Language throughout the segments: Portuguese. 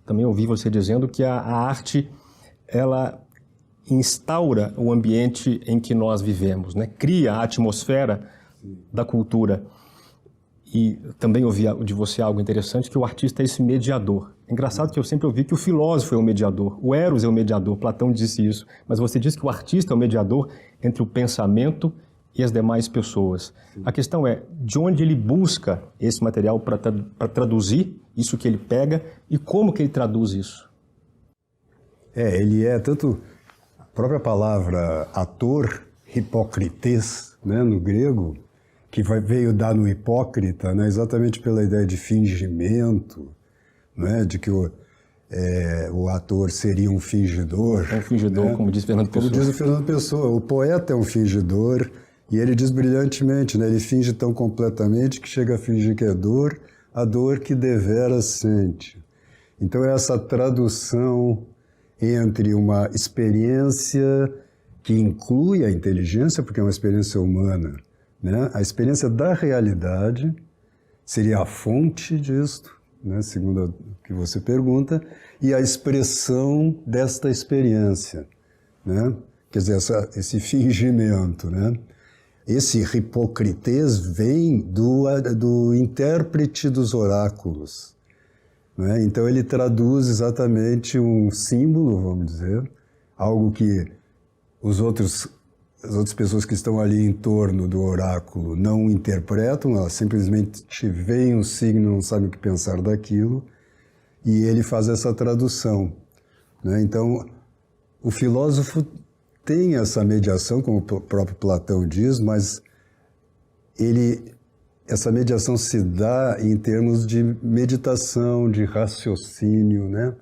também ouvi você dizendo que a arte, ela instaura o ambiente em que nós vivemos, né? Cria a atmosfera da cultura. E também ouvi de você algo interessante, que o artista é esse mediador. É engraçado que eu sempre ouvi que o filósofo é o mediador, o Eros é o mediador, Platão disse isso, mas você diz que o artista é o mediador entre o pensamento e as demais pessoas. Sim. A questão é, de onde ele busca esse material para traduzir isso que ele pega e como que ele traduz isso? Ele é tanto... A própria palavra ator, hipócrites, né, no grego, que veio dar no hipócrita, né, exatamente pela ideia de fingimento, né, de que o ator seria um fingidor. É um fingidor, né? Como diz Fernando Pessoa. Como diz o Fernando Pessoa, o poeta é um fingidor, e ele diz brilhantemente, né, ele finge tão completamente que chega a fingir que é dor, a dor que deveras sente. Então essa tradução entre uma experiência que inclui a inteligência, porque é uma experiência humana, né? A experiência da realidade seria a fonte disto, né? Segundo o que você pergunta, e a expressão desta experiência, né? Quer dizer, esse fingimento, né? Esse hipocrites vem do intérprete dos oráculos, né? Então ele traduz exatamente um símbolo, vamos dizer, algo que as outras pessoas que estão ali em torno do oráculo não interpretam, elas simplesmente veem um signo, não sabem o que pensar daquilo, e ele faz essa tradução, né? Então o filósofo tem essa mediação, como o próprio Platão diz, mas essa mediação se dá em termos de meditação, de raciocínio, né?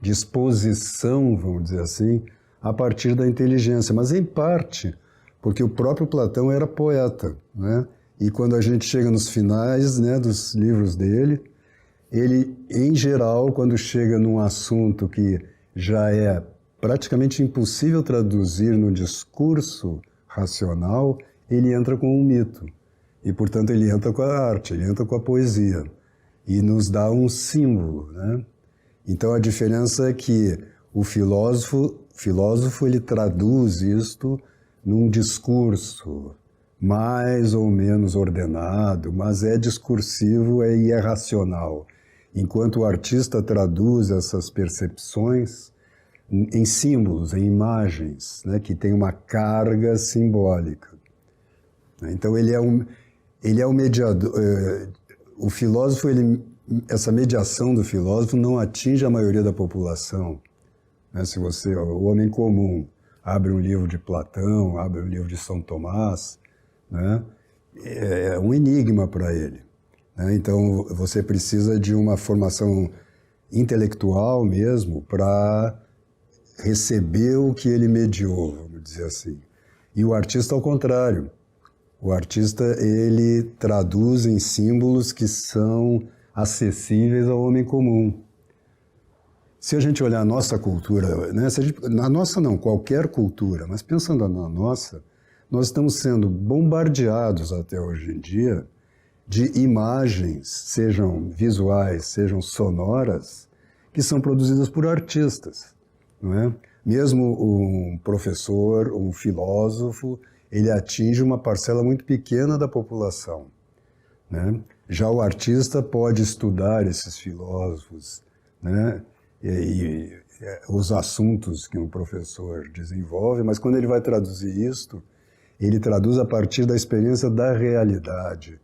De exposição, vamos dizer assim, a partir da inteligência, mas em parte porque o próprio Platão era poeta, né? E quando a gente chega nos finais, né, dos livros dele, ele, em geral, quando chega num assunto que já é praticamente impossível traduzir no discurso racional, ele entra com um mito. E, portanto, ele entra com a arte, ele entra com a poesia. E nos dá um símbolo, né? Então, a diferença é que o filósofo ele traduz isto num discurso mais ou menos ordenado, mas é discursivo e é racional. Enquanto o artista traduz essas percepções em símbolos, em imagens, né, que tem uma carga simbólica. Então ele é um mediador. O filósofo, essa mediação do filósofo não atinge a maioria da população. Né? Se o homem comum abre um livro de Platão, abre um livro de São Tomás, né, é um enigma para ele. Né? Então você precisa de uma formação intelectual mesmo para receber o que ele mediou, vamos dizer assim. E o artista, ao contrário. O artista, ele traduz em símbolos que são acessíveis ao homem comum. Se a gente olhar a nossa cultura, né, na nossa não, qualquer cultura, mas pensando na nossa, nós estamos sendo bombardeados até hoje em dia de imagens, sejam visuais, sejam sonoras, que são produzidas por artistas. Não é? Mesmo um professor, um filósofo, ele atinge uma parcela muito pequena da população. Né? Já o artista pode estudar esses filósofos, né? e os assuntos que um professor desenvolve, mas quando ele vai traduzir isto, ele traduz a partir da experiência da realidade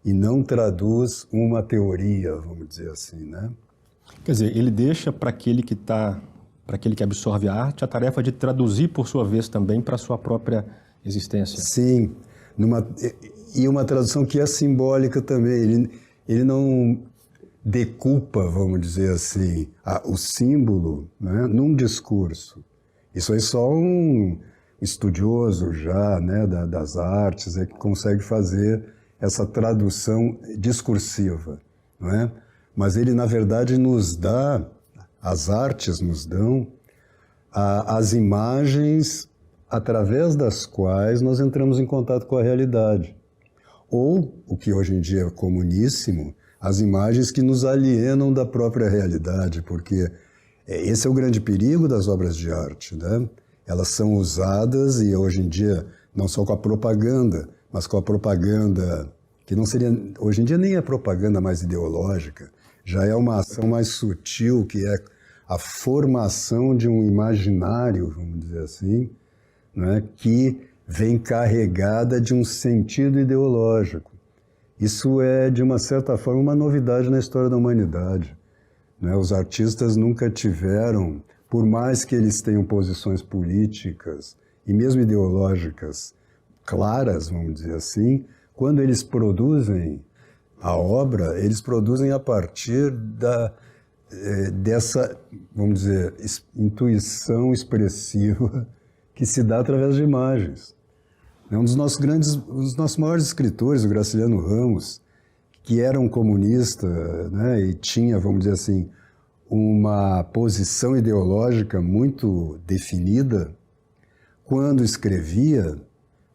e não traduz uma teoria, vamos dizer assim, né? Quer dizer, ele deixa para aquele que absorve a arte, a tarefa de traduzir, por sua vez, também para a sua própria existência. Sim, e uma tradução que é simbólica também. Ele não decupa, vamos dizer assim, o símbolo, né, num discurso. Isso aí só um estudioso já, né, das artes é que consegue fazer essa tradução discursiva, não é? Mas ele, na verdade, nos dá, as artes nos dão as imagens através das quais nós entramos em contato com a realidade. Ou, o que hoje em dia é comuníssimo, as imagens que nos alienam da própria realidade, porque esse é o grande perigo das obras de arte, né? Elas são usadas, e hoje em dia, não só com a propaganda, mas com a propaganda que não seria, hoje em dia nem é propaganda mais ideológica, já é uma ação mais sutil, que é a formação de um imaginário, vamos dizer assim, né, que vem carregada de um sentido ideológico. Isso é, de uma certa forma, uma novidade na história da humanidade, né? Os artistas nunca tiveram, por mais que eles tenham posições políticas e mesmo ideológicas claras, vamos dizer assim, quando eles produzem a obra, eles produzem a partir dessa, vamos dizer, intuição expressiva que se dá através de imagens. Um dos nossos maiores escritores, o Graciliano Ramos, que era um comunista, né, e tinha, vamos dizer assim, uma posição ideológica muito definida, quando escrevia,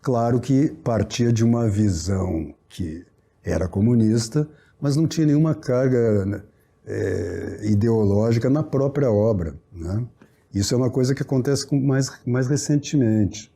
claro que partia de uma visão que era comunista, mas não tinha nenhuma carga ideológica na própria obra, né? Isso é uma coisa que acontece mais recentemente.